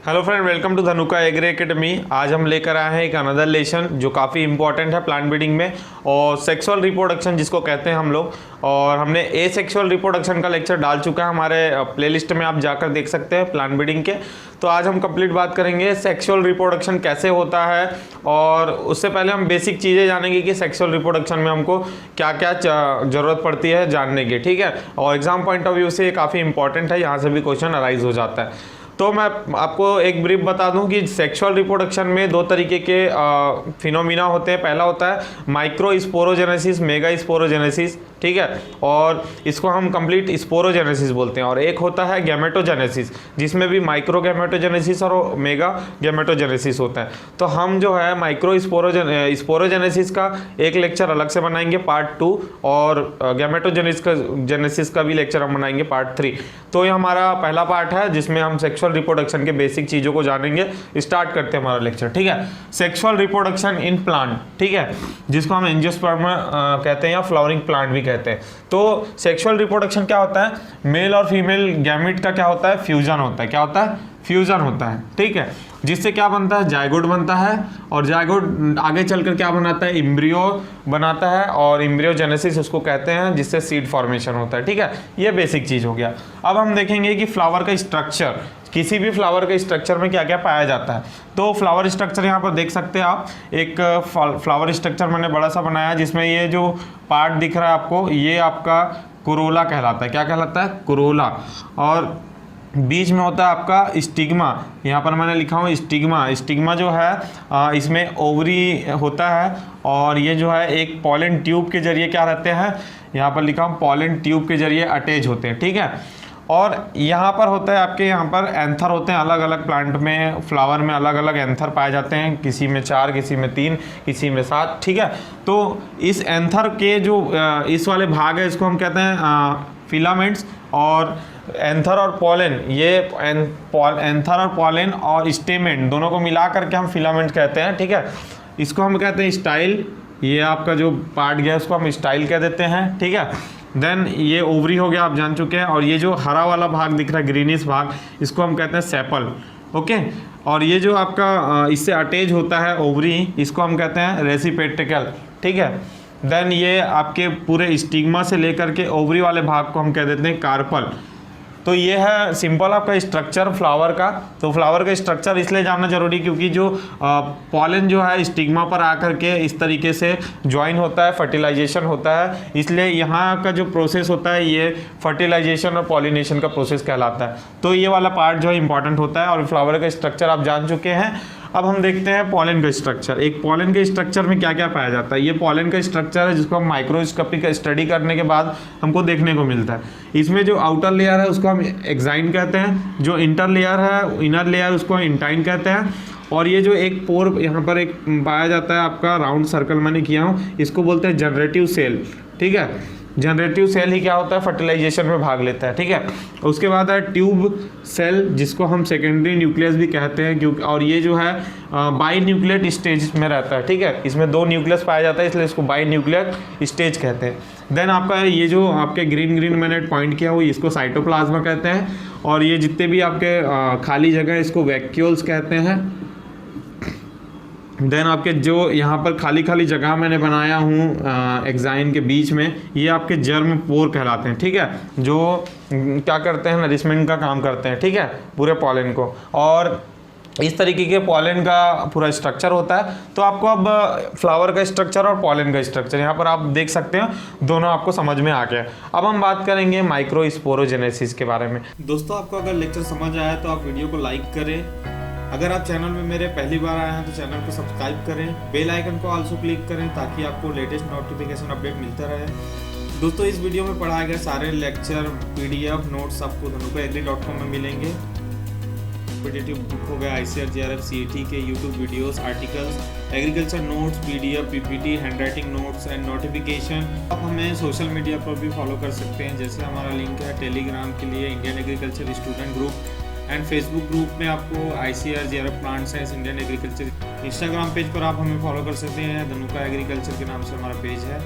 Hello friend, welcome to Dhanuka agri academy. आज हम लेकर आए हैं एक अनदर लेसन जो काफ़ी इंपॉर्टेंट है प्लांट ब्रीडिंग में, और सेक्सुअल रिप्रोडक्शन जिसको कहते हैं हम लोग। और हमने ए सेक्सुअल रिप्रोडक्शन का लेक्चर डाल चुका है हमारे प्लेलिस्ट में, आप जाकर देख सकते हैं प्लांट ब्रीडिंग के। तो आज हम कंप्लीट बात करेंगे सेक्सुअल रिप्रोडक्शन कैसे होता है, और उससे पहले हम बेसिक चीज़ें जानेंगे कि सेक्सुअल रिप्रोडक्शन में हमको क्या क्या ज़रूरत पड़ती है जानने की, ठीक है। और एग्जाम पॉइंट ऑफ व्यू से ये काफ़ी इंपॉर्टेंट है, यहाँ से भी क्वेश्चन अराइज हो जाता है। तो मैं आपको एक ब्रीफ बता दूं कि सेक्सुअल रिप्रोडक्शन में दो तरीके के फिनोमिना होते हैं। पहला होता है माइक्रो स्पोरोजेनेसिस, मेगा स्पोरोजेनेसिस, ठीक है, और इसको हम कंप्लीट स्पोरोजेनेसिस बोलते हैं। और एक होता है गैमेटोजेनेसिस, जिसमें भी माइक्रो गैमेटोजेनेसिस और मेगा गैमेटोजेनेसिस होता है। तो हम जो है माइक्रो स्पोरोजेनेसिस का एक लेक्चर अलग से बनाएंगे पार्ट 2, और गैमेटोजेनेसिस का भी लेक्चर हम बनाएंगे पार्ट 3। तो ये हमारा पहला पार्ट है जिसमें हम सेक्सुअल रिप्रोडक्शन के बेसिक चीज़ों को जानेंगे। स्टार्ट करते हैं हमारा लेक्चर, ठीक है। सेक्सुअल रिप्रोडक्शन इन प्लांट, ठीक है, जिसको हम एंजियोस्पर्म कहते हैं या फ्लावरिंग प्लांट भी कहते हैं। तो सेक्सुअल रिप्रोडक्शन क्या होता है? मेल और फीमेल गैमेट का क्या होता है? फ्यूजन होता है। क्या होता है? फ्यूजन होता है, ठीक है। जिससे क्या बनता है? जायगोट बनता है, और जायगोट आगे चलकर क्या बनाता है? इम्ब्रियो बनाता है, और इम्ब्रियोजेनेसिस उसको कहते हैं, जिससे सीड फॉर्मेशन होता है, ठीक है। ये बेसिक चीज़ हो गया। अब हम देखेंगे कि फ्लावर का स्ट्रक्चर, किसी भी फ्लावर के स्ट्रक्चर में क्या क्या पाया जाता है। तो फ्लावर स्ट्रक्चर यहाँ पर देख सकते हैं आप। एक फ्लावर स्ट्रक्चर मैंने बड़ा सा बनाया, जिसमें ये जो पार्ट दिख रहा है आपको, ये आपका कोरोला कहलाता है। क्या कहलाता है? कोरोला। और बीच में होता है आपका स्टिग्मा। यहाँ पर मैंने लिखा हूँ स्टिग्मा। स्टिग्मा जो है इसमें ओवरी होता है, और ये जो है एक पॉलन ट्यूब के जरिए क्या रहते हैं, यहाँ पर लिखा हूँ पॉलन ट्यूब के जरिए अटैच होते हैं, ठीक है। और यहाँ पर होता है आपके, यहाँ पर एंथर होते हैं। अलग अलग प्लांट में, फ्लावर में अलग अलग एंथर पाए जाते हैं, किसी में 4, किसी में 3, किसी में 7, ठीक है। तो इस एंथर के जो इस वाले भाग है, इसको हम कहते हैं फिलामेंट्स। और एंथर और पॉलन, ये एंथर और पॉलन और स्टेमेन दोनों को मिला करके हम फिलामेंट कहते हैं, ठीक है। इसको हम कहते हैं स्टाइल। ये आपका जो पार्ट गया उसको हम स्टाइल कह देते हैं, ठीक है। देन ये ओवरी हो गया, आप जान चुके हैं। और ये जो हरा वाला भाग दिख रहा है, ग्रीनिश भाग, इसको हम कहते हैं सेपल, ओके। और ये जो आपका इससे अटैच होता है ओवरी, इसको हम कहते हैं रेसिपेटिकल, ठीक है। देन ये आपके पूरे स्टिग्मा से लेकर के ओवरी वाले भाग को हम कह देते हैं कार्पल। तो ये है सिंपल आपका स्ट्रक्चर फ्लावर का। तो फ्लावर का स्ट्रक्चर इसलिए जानना जरूरी क्योंकि जो पॉलन जो है स्टिग्मा पर आकर के इस तरीके से ज्वाइन होता है, फर्टिलाइजेशन होता है, इसलिए यहाँ का जो प्रोसेस होता है ये फर्टिलाइजेशन और पॉलिनेशन का प्रोसेस कहलाता है। तो ये वाला पार्ट जो है इंपॉर्टेंट होता है, और फ्लावर का स्ट्रक्चर आप जान चुके हैं। अब हम देखते हैं पॉलन का स्ट्रक्चर। एक पॉलन के स्ट्रक्चर में क्या क्या पाया जाता है। ये पॉलन का स्ट्रक्चर है, जिसको हम माइक्रोस्कोपिक स्टडी करने के बाद हमको देखने को मिलता है। इसमें जो आउटर लेयर है उसको हम एक्साइन कहते हैं, जो इंटर लेयर है, इनर लेयर, उसको हम इंटाइन कहते हैं। और ये जो एक पोर यहाँ पर एक पाया जाता है आपका राउंड सर्कल मैंने किया हूँ, इसको बोलते हैं जनरेटिव सेल, ठीक है। जनरेटिव सेल ही क्या होता है? फर्टिलाइजेशन में भाग लेता है, ठीक है। उसके बाद है ट्यूब सेल, जिसको हम सेकेंडरी न्यूक्लियस भी कहते हैं, क्योंकि और ये जो है बाई न्यूक्लियट स्टेज में रहता है, ठीक है। इसमें 2 न्यूक्लियस पाया जाता है, इसलिए इसको बाई न्यूक्लियट स्टेज कहते हैं। देन आपका ये जो आपके ग्रीन मैंने पॉइंट किया हुआ, इसको साइटोप्लाज्मा कहते हैं। और ये जितने भी आपके खाली जगह है, इसको वैक्यूल्स कहते हैं। देन आपके जो यहाँ पर खाली जगह मैंने बनाया हूँ एक्साइन के बीच में, ये आपके जर्म पोर कहलाते हैं, ठीक है, जो क्या करते हैं? नरिशमेंट का काम करते हैं, ठीक है, पूरे पॉलन को। और इस तरीके के पॉलन का पूरा स्ट्रक्चर होता है। तो आपको अब फ्लावर का स्ट्रक्चर और पॉलन का स्ट्रक्चर यहाँ पर आप देख सकते हैं, दोनों आपको समझ में आ गया। अब हम बात करेंगे माइक्रो स्पोरोजेनेसिस के बारे में। दोस्तों, आपको अगर लेक्चर समझ आया तो आप वीडियो को लाइक करें। अगर आप चैनल में मेरे पहली बार आए हैं तो चैनल को सब्सक्राइब करें, बेल आइकन को आल्सो क्लिक करें, ताकि आपको लेटेस्ट नोटिफिकेशन अपडेट मिलता रहे। दोस्तों, इस वीडियो में पढ़ाए गए सारे लेक्चर PDF नोट्स आपको dhanukaagri.com में मिलेंगे। कॉम्पिटिटिव बुक हो गया, ICAR JRF CET के YouTube videos, articles, agriculture notes, PDF, PPT, handwriting notes and notification. आप हमें सोशल मीडिया पर भी फॉलो कर सकते हैं, जैसे हमारा लिंक है टेलीग्राम के लिए Indian agriculture student group, and Facebook group में आपको ICAR JRF plant science Indian agriculture. Instagram page पर आप हमें फॉलो कर सकते हैं, धनुका एग्रीकल्चर के नाम से हमारा पेज है।